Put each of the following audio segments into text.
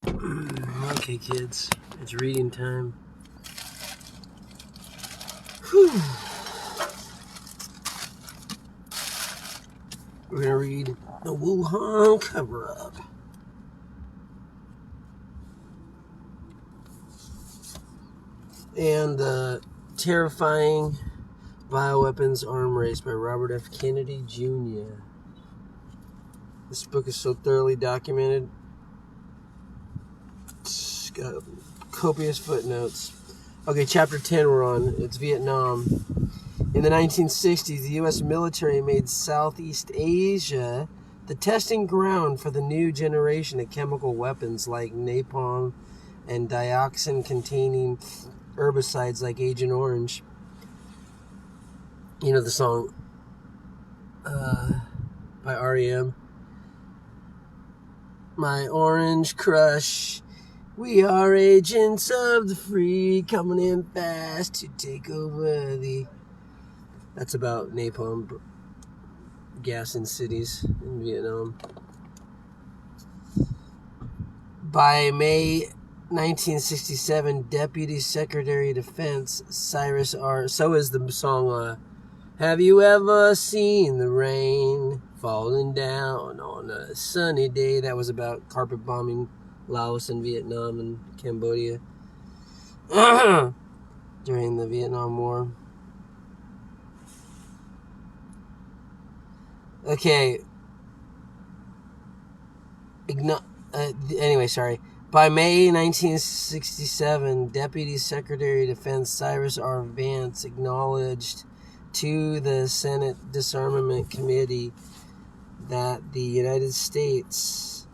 Okay, kids, it's reading time. Whew. We're going to read the Wuhan Coverup. And the Terrifying Bioweapons Arm Race by Robert F. Kennedy, Jr. This book is so thoroughly documented. It's got copious footnotes. Okay, chapter 10 we're on. It's Vietnam. In the 1960s, the U.S. military made Southeast Asia the testing ground for the new generation of chemical weapons like napalm and dioxin-containing herbicides like Agent Orange. You know the song by R.E.M.? My Orange Crush. We are agents of the free, coming in fast to take over the... That's about napalm gas in cities in Vietnam. By May 1967, Deputy Secretary of Defense Cyrus R. So is the song, Have you ever seen the rain falling down on a sunny day? That was about carpet bombing Laos and Vietnam and Cambodia during the Vietnam War. Okay. Anyway, sorry. By May 1967, Deputy Secretary of Defense Cyrus R. Vance acknowledged to the Senate Disarmament Committee that the United States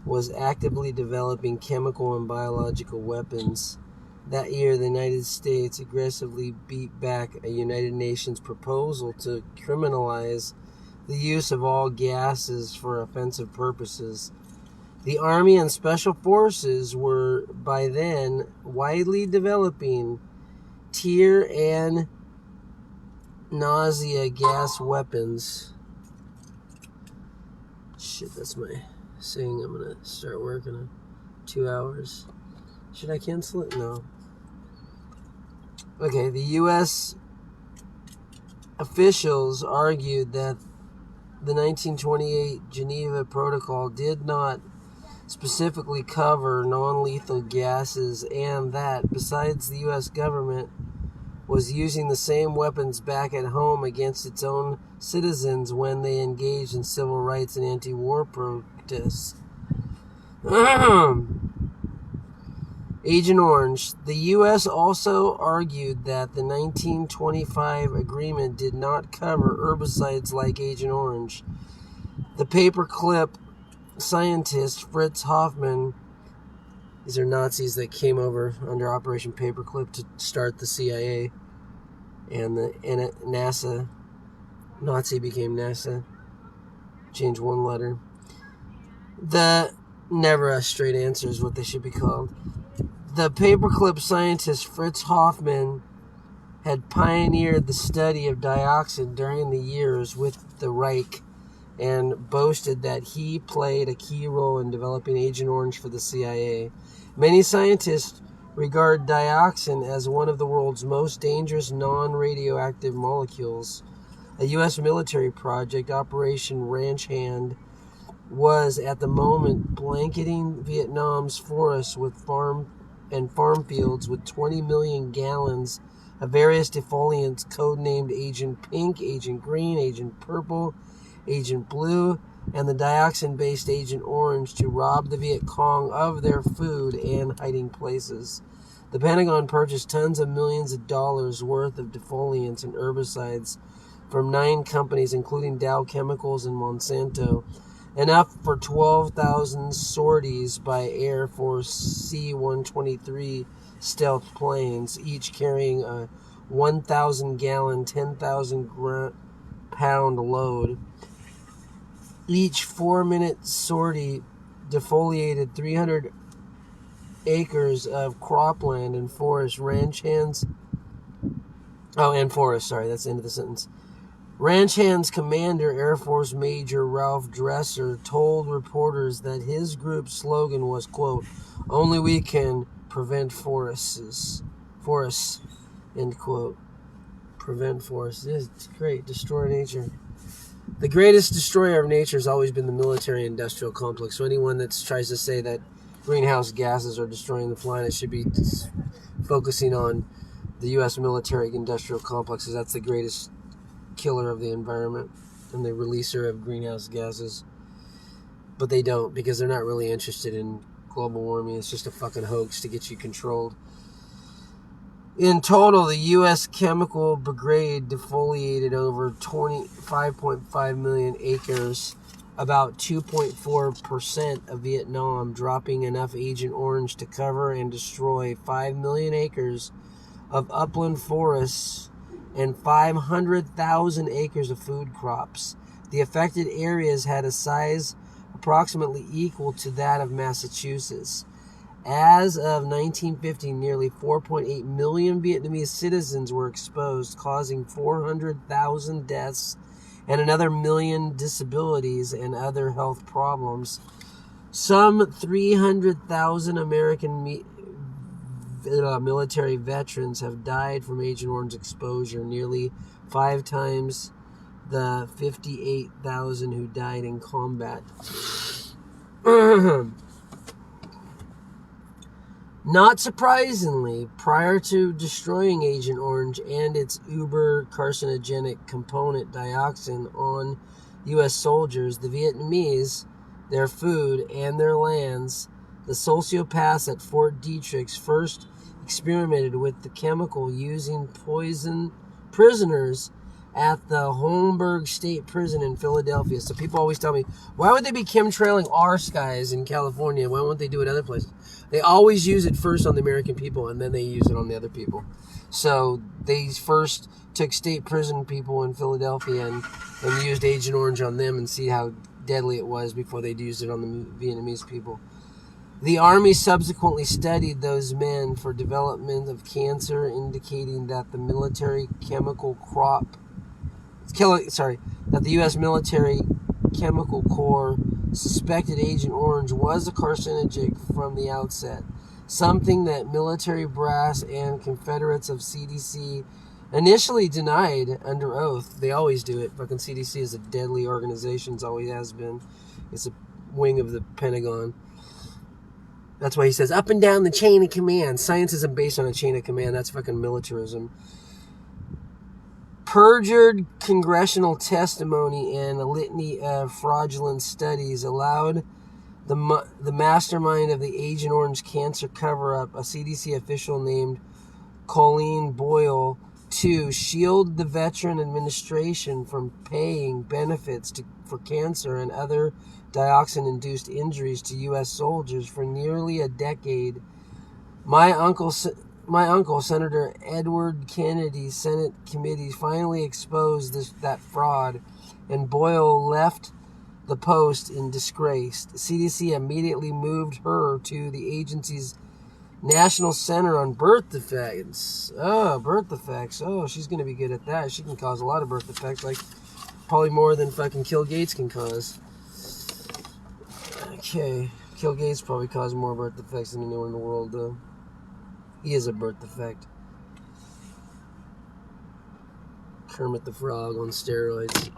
was actively developing chemical and biological weapons. That year, the United States aggressively beat back a United Nations proposal to criminalize the use of all gases for offensive purposes. The Army and Special Forces were by then widely developing tear and nausea gas weapons. Shit, that's my saying. I'm going to start working in 2 hours. Should I cancel it? No. Okay, the U.S. officials argued that the 1928 Geneva Protocol did not specifically cover non-lethal gases, and that, besides, the U.S. government was using the same weapons back at home against its own citizens when they engaged in civil rights and anti-war protests. Agent Orange. The U.S. also argued that the 1925 agreement did not cover herbicides like Agent Orange. The paperclip scientist Fritz Hoffmann, these are Nazis that came over under Operation Paperclip to start the CIA, and NASA. Nazi became NASA. Changed one letter. Never a straight answer is what they should be called. The paperclip scientist Fritz Hoffmann had pioneered the study of dioxin during the years with the Reich and boasted that he played a key role in developing Agent Orange for the CIA. Many scientists regard dioxin as one of the world's most dangerous non-radioactive molecules. A U.S. military project, Operation Ranch Hand, was at the moment blanketing Vietnam's forests with farm fields with 20 million gallons of various defoliants codenamed Agent Pink, Agent Green, Agent Purple, Agent Blue, and the dioxin-based Agent Orange to rob the Viet Cong of their food and hiding places. The Pentagon purchased tons of millions of dollars worth of defoliants and herbicides from 9 companies, including Dow Chemicals and Monsanto, enough for 12,000 sorties by Air Force C-123 stealth planes, each carrying a 1,000-gallon, 10,000-pound load. Each 4-minute sortie defoliated 300 acres of cropland and forest. Ranch hands... Oh, and forest, sorry, that's the end of the sentence. Ranch Hand's commander, Air Force Major Ralph Dresser, told reporters that his group's slogan was, quote, "Only we can prevent forests," end quote. Prevent forests. It's great. Destroy nature. The greatest destroyer of nature has always been the military-industrial complex. So anyone that tries to say that greenhouse gases are destroying the planet should be focusing on the U.S. military-industrial complexes. That's the greatest killer of the environment and the releaser of greenhouse gases. But they don't, because they're not really interested in global warming. It's just a fucking hoax to get you controlled. In total, the U.S. Chemical Brigade defoliated over 5.5 million acres, about 2.4% of Vietnam, dropping enough Agent Orange to cover and destroy 5 million acres of upland forests and 500,000 acres of food crops. The affected areas had a size approximately equal to that of Massachusetts. As of 1950, nearly 4.8 million Vietnamese citizens were exposed, causing 400,000 deaths and another million disabilities and other health problems. Some 300,000 American military veterans have died from Agent Orange exposure, nearly 5 times the 58,000 who died in combat. Not surprisingly, prior to destroying Agent Orange and its uber carcinogenic component dioxin on U.S. soldiers, the Vietnamese, their food, and their lands, the sociopaths at Fort Detrick's first experimented with the chemical using poison prisoners at the Holmberg State Prison in Philadelphia. So people always tell me, why would they be chemtrailing our skies in California? Why won't they do it other places? They always use it first on the American people, and then they use it on the other people. So they first took state prison people in Philadelphia and used Agent Orange on them and see how deadly it was before they'd used it on the Vietnamese people. The Army subsequently studied those men for development of cancer, indicating that the military chemical that the U.S. military chemical corps suspected Agent Orange was a carcinogen from the outset, something that military brass and Confederates of CDC initially denied under oath. They always do it. Fucking CDC is a deadly organization. It always has been. It's a wing of the Pentagon. That's why he says up and down the chain of command. Science isn't based on a chain of command. That's fucking militarism. Perjured congressional testimony and a litany of fraudulent studies allowed the mastermind of the Agent Orange cancer cover-up, a CDC official named Colleen Boyle, to shield the Veteran Administration from paying benefits for cancer and other dioxin-induced injuries to U.S. soldiers for nearly a decade. My uncle, Senator Edward Kennedy's Senate committee finally exposed that fraud, and Boyle left the post in disgrace. The CDC immediately moved her to the agency's National Center on Birth Defects. Oh, birth defects. Oh, she's going to be good at that. She can cause a lot of birth defects, like probably more than fucking Bill Gates can cause. Okay, Bill Gates probably caused more birth defects than anyone in the world, though. He is a birth defect. Kermit the Frog on steroids.